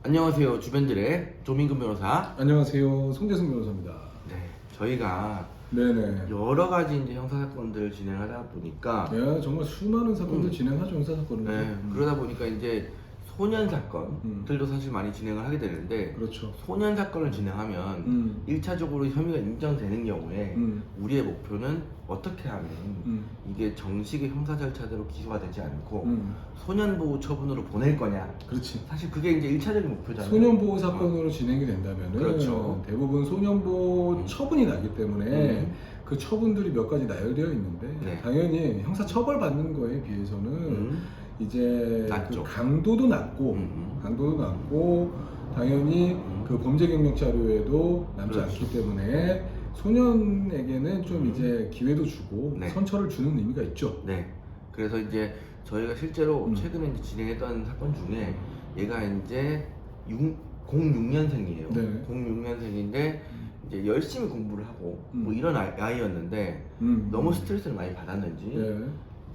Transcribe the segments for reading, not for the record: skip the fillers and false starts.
안녕하세요. 주변들의 조민근 변호사. 안녕하세요. 송재승 변호사입니다. 네, 저희가 네네. 여러 가지 이제 형사 사건들을 진행하다 보니까 네, 정말 수많은 사건들 진행하죠, 형사 사건은. 네, 그러다 보니까 이제 소년 사건들도 사실 많이 진행을 하게 되는데 그렇죠. 소년 사건을 진행하면 1차적으로 혐의가 인정되는 경우에 우리의 목표는 어떻게 하면 이게 정식의 형사 절차대로 기소가 되지 않고 소년 보호 처분으로 보낼 거냐. 그렇지. 사실 그게 이제 1차적인 목표잖아요. 소년보호 사건으로 진행이 된다면은 그렇죠. 대부분 소년보호 처분이 나기 때문에 그 처분들이 몇 가지 나열되어 있는데 네. 당연히 형사 처벌 받는 거에 비해서는 이제 낮죠. 그 강도도 낮고 강도도 낮고 당연히 그 범죄 경력 자료에도 남지 그렇죠. 않기 때문에 소년에게는 좀 이제 기회도 주고 네. 선처를 주는 의미가 있죠. 네. 그래서 이제 저희가 실제로 최근에 이제 진행했던 사건 중에 얘가 이제 06년생이에요. 네. 06년생인데 이제 열심히 공부를 하고 뭐 이런 아이였는데 너무 스트레스를 많이 받았는지 네.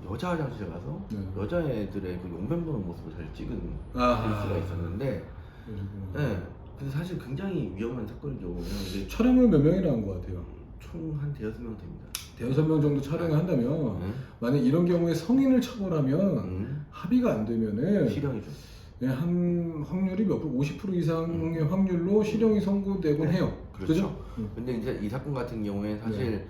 여자 화장실에 가서 네. 여자애들의 그 용변 보는 모습을 사실 찍은 아하. 케이스가 있었는데 그리고 네. 근데 사실 굉장히 위험한 사건이죠. 왜냐면 이게 촬영을 몇 명이나 한 것 같아요? 총 한 대여섯 명 됩니다. 대여섯 명 정도 촬영을 한다면 만약 이런 경우에 성인을 처벌하면 합의가 안 되면은 실형이죠. 네, 한 확률이 몇 프로? 50% 이상의 확률로 실형이 선고되곤 네. 해요. 그렇죠. 근데 이제 이 사건 같은 경우에 사실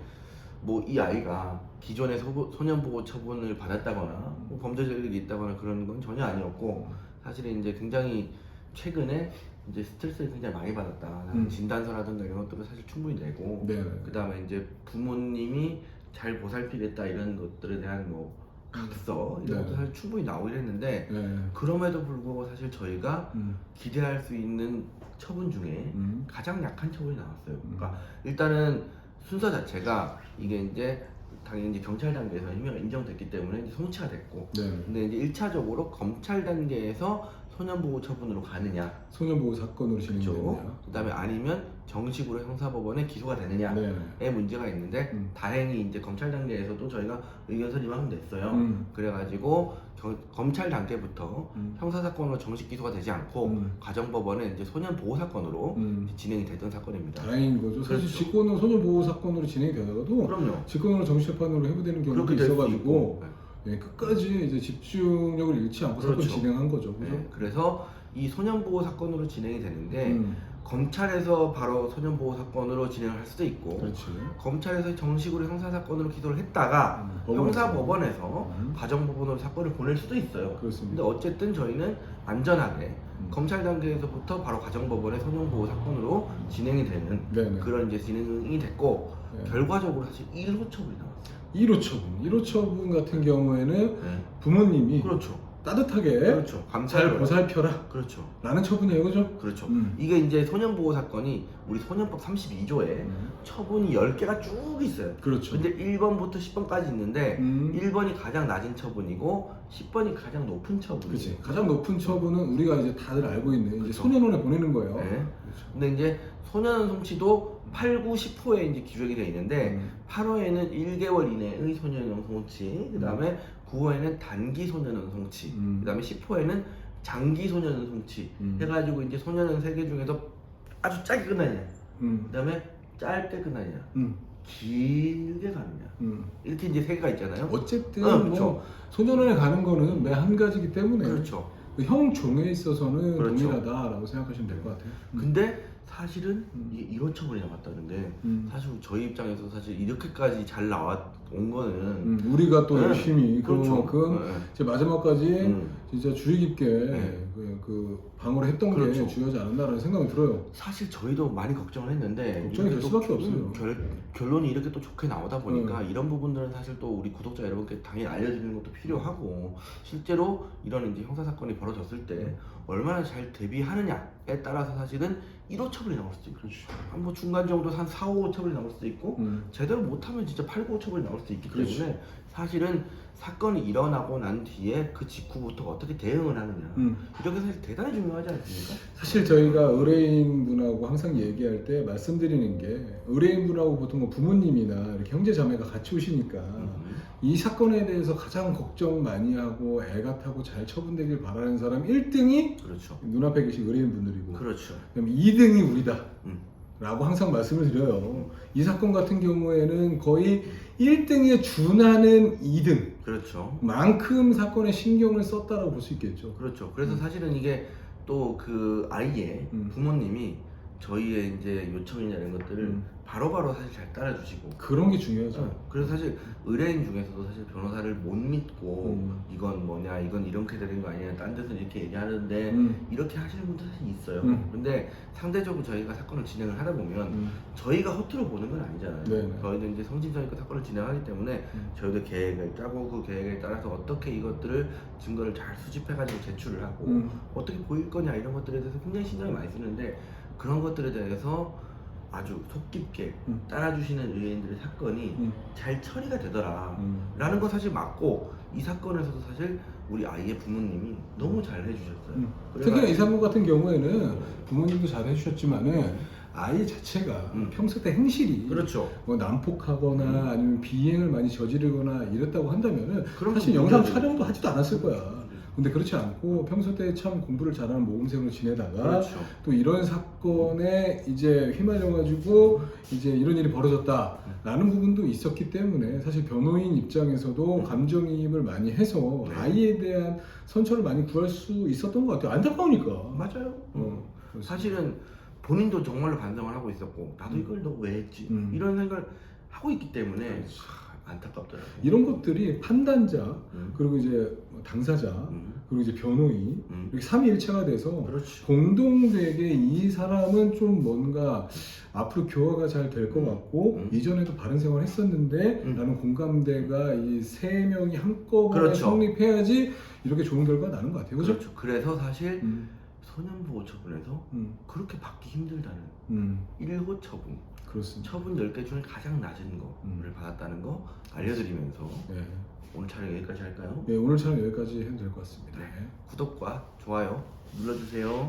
뭐 이 아이가 기존에 소년보호 처분을 받았다거나 뭐 범죄자들이 있다거나 그런 건 전혀 아니었고 사실은 이제 굉장히 최근에 이제 스트레스를 굉장히 많이 받았다. 진단서라든가 이런 것들을 사실 충분히 내고 네. 그 다음에 이제 부모님이 잘 보살피겠다 이런 것들에 대한 뭐 각서 이런 네. 것도 사실 충분히 나오긴 했는데 네. 그럼에도 불구하고 사실 저희가 기대할 수 있는 처분 중에 가장 약한 처분이 나왔어요. 그러니까 일단은 순서 자체가 이게 이제 당연히 이제 경찰 단계에서 혐의가 인정됐기 때문에 이제 송치가 됐고, 네. 근데 이제 1차적으로 검찰 단계에서 소년보호 처분으로 가느냐, 소년보호 사건으로 진행되느냐. 그렇죠. 그다음에 아니면 정식으로 형사법원에 기소가 되느냐의 네. 문제가 있는데 다행히 이제 검찰 단계에서도 저희가 의견 서류를 한번 냈어요. 그래가지고 검찰 단계부터 형사 사건으로 정식 기소가 되지 않고 가정법원에 이제 소년 보호 사건으로 이제 진행이 됐던 사건입니다. 다행인 거죠. 사실 그렇죠. 직권으로 소년보호 사건으로 진행이 되다가도 그럼요. 직권으로 정식재판으로 해부되는 경우도 그렇게 될 수 있어가지고 있고. 예, 끝까지 이제 집중력을 잃지 않고 사건 그렇죠. 진행한 거죠. 그죠? 네, 그래서 이 소년보호 사건으로 진행이 되는데 검찰에서 바로 소년보호 사건으로 진행을 할 수도 있고 그렇지. 검찰에서 정식으로 형사사건으로 기소를 했다가 형사법원에서 가정법원으로 사건을 보낼 수도 있어요. 그렇습니다. 근데 어쨌든 저희는 안전하게 검찰 단계에서부터 바로 가정법원의 소년보호 사건으로 진행이 되는 네네. 그런 이제 진행이 됐고 네. 결과적으로 사실 1호 처분이 나왔어요. 1호 처분. 1호 처분 같은 경우에는 네. 부모님이 그렇죠. 따뜻하게 그렇죠. 잘 감찰을 보살펴라 그렇죠. 라는 처분이에요. 그죠? 그렇죠. 이게 이제 소년보호 사건이 우리 소년법 32조에 처분이 10개가 쭉 있어요. 그렇죠. 근데 1번부터 10번까지 있는데 1번이 가장 낮은 처분이고 10번이 가장 높은 처분이에요. 그렇지. 가장 높은 처분은 우리가 이제 다들 알고 있는 이제 그렇죠. 소년원에 보내는 거예요. 네. 그렇죠. 근데 이제 소년원 송치도 8, 9, 10호에 이제 규정이 되어 있는데 8호에는 1개월 이내의 소년원 송치, 그다음에 9호에는 단기 소년원 송치, 그다음에 10호에는 장기 소년원 송치 해가지고 이제 소년원 3개 중에서 아주 짧게 끝나냐, 그다음에 짧게 끝나냐, 길게 가느냐, 이렇게 이제 3개가 있잖아요. 어쨌든 그렇죠. 뭐 소년원에 가는 거는 매 한 가지기 때문에 그렇죠. 그 형 종에 있어서는 그렇죠. 동일하다라고 생각하시면 될 것 같아요. 근데 사실은 이게 1호 처분이 나왔다는데 사실 저희 입장에서 사실 이렇게까지 잘 온 거는 우리가 또 네. 열심히 그렇죠. 그만큼 네. 이제 마지막까지 진짜 주의 깊게 네. 그 방어를 했던 그렇죠. 게 중요하지 않았나라는 생각이 들어요. 사실 저희도 많이 걱정을 했는데 걱정이 될 이렇게 수밖에 또 없어요. 결론이 이렇게 또 좋게 나오다 보니까 이런 부분들은 사실 또 우리 구독자 여러분께 당연히 알려드리는 것도 필요하고 실제로 이런 이제 형사 사건이 벌어졌을 때 얼마나 잘 대비하느냐에 따라서 사실은 1호 처분이 나올 수도 있고 뭐 중간 정도 한 4, 5호 처분이 나올 수도 있고 제대로 못하면 진짜 8, 9호 처분이 나올 수도 있기 그렇지. 때문에 사실은 사건이 일어나고 난 뒤에 그 직후부터 어떻게 대응을 하느냐 이렇게 사실 대단히 중요하지 않습니까? 사실 저희가 의뢰인분하고 항상 얘기할 때 말씀드리는 게 의뢰인분하고 보통 부모님이나 이렇게 형제 자매가 같이 오시니까 이 사건에 대해서 가장 걱정 많이 하고 애가 타고 잘 처분되길 바라는 사람 1등이 그렇죠. 눈앞에 계신 의뢰인분들이고 그렇죠. 그다음에 2등이 우리다 라고 항상 말씀을 드려요. 이 사건 같은 경우에는 거의 1등에 준하는 2등 그렇죠. 만큼 사건에 신경을 썼다라고 볼 수 있겠죠. 그렇죠. 그래서 사실은 이게 또 그 아이의 부모님이 저희의 이제 요청이나 이런 것들을 바로바로 사실 잘 따라주시고 그런 게 중요하죠. 그래서 사실 의뢰인 중에서도 사실 변호사를 못 믿고 이건 뭐냐 이건 이렇게 되는 거 아니냐 딴 데서 이렇게 얘기하는데 이렇게 하시는 분들 사실 있어요. 근데 상대적으로 저희가 사건을 진행을 하다 보면 저희가 허투루 보는 건 아니잖아요. 네네. 저희는 이제 성심성의껏 사건을 진행하기 때문에 저희도 계획을 짜고 그 계획에 따라서 어떻게 이것들을 증거를 잘 수집해가지고 제출을 하고 어떻게 보일 거냐 이런 것들에 대해서 굉장히 신경을 많이 쓰는데 그런 것들에 대해서 아주 속 깊게 따라주시는 의뢰인들의 사건이 잘 처리가 되더라 라는 거 사실 맞고 이 사건에서도 사실 우리 아이의 부모님이 너무 잘 해주셨어요. 특히나 이 사건 같은 경우에는 부모님도 잘 해주셨지만은 아이 자체가 평소 때 행실이 그렇죠. 뭐 난폭하거나 아니면 비행을 많이 저지르거나 이랬다고 한다면은 그런 사실 건 영상 문제죠. 촬영도 하지도 않았을 거야. 근데 그렇지 않고 평소 때 참 공부를 잘하는 모범생으로 지내다가 그렇죠. 또 이런 사건에 이제 휘말려가지고 이제 이런 일이 벌어졌다라는 부분도 있었기 때문에 사실 변호인 입장에서도 감정이입을 많이 해서 네. 아이에 대한 선처를 많이 구할 수 있었던 것 같아요. 안타까우니까. 맞아요. 그렇습니다. 사실은 본인도 정말로 반성을 하고 있었고 나도 이걸 너 왜 했지 이런 생각을 하고 있기 때문에 안타깝더라고요. 이런 것들이 판단자 그리고 이제 당사자 그리고 이제 변호인 이렇게 삼위일체가 돼서 그렇지. 공동되게 이 사람은 좀 뭔가 앞으로 교화가 잘 될 것 같고 이전에도 바른 생활을 했었는데 라는 공감대가 이 세 명이 한꺼번에 그렇죠. 성립해야지 이렇게 좋은 결과가 나는 것 같아요. 그죠? 그렇죠. 그래서 사실 소년보호 처분에서 그렇게 받기 힘들다는 1호 처분 그렇습니다. 처분 10개 중에 가장 낮은 거를 받았다는 거 알려드리면서 네. 오늘 촬영 여기까지 할까요? 네, 오늘 촬영 여기까지 해도 될 것 같습니다. 구독과 좋아요 눌러주세요.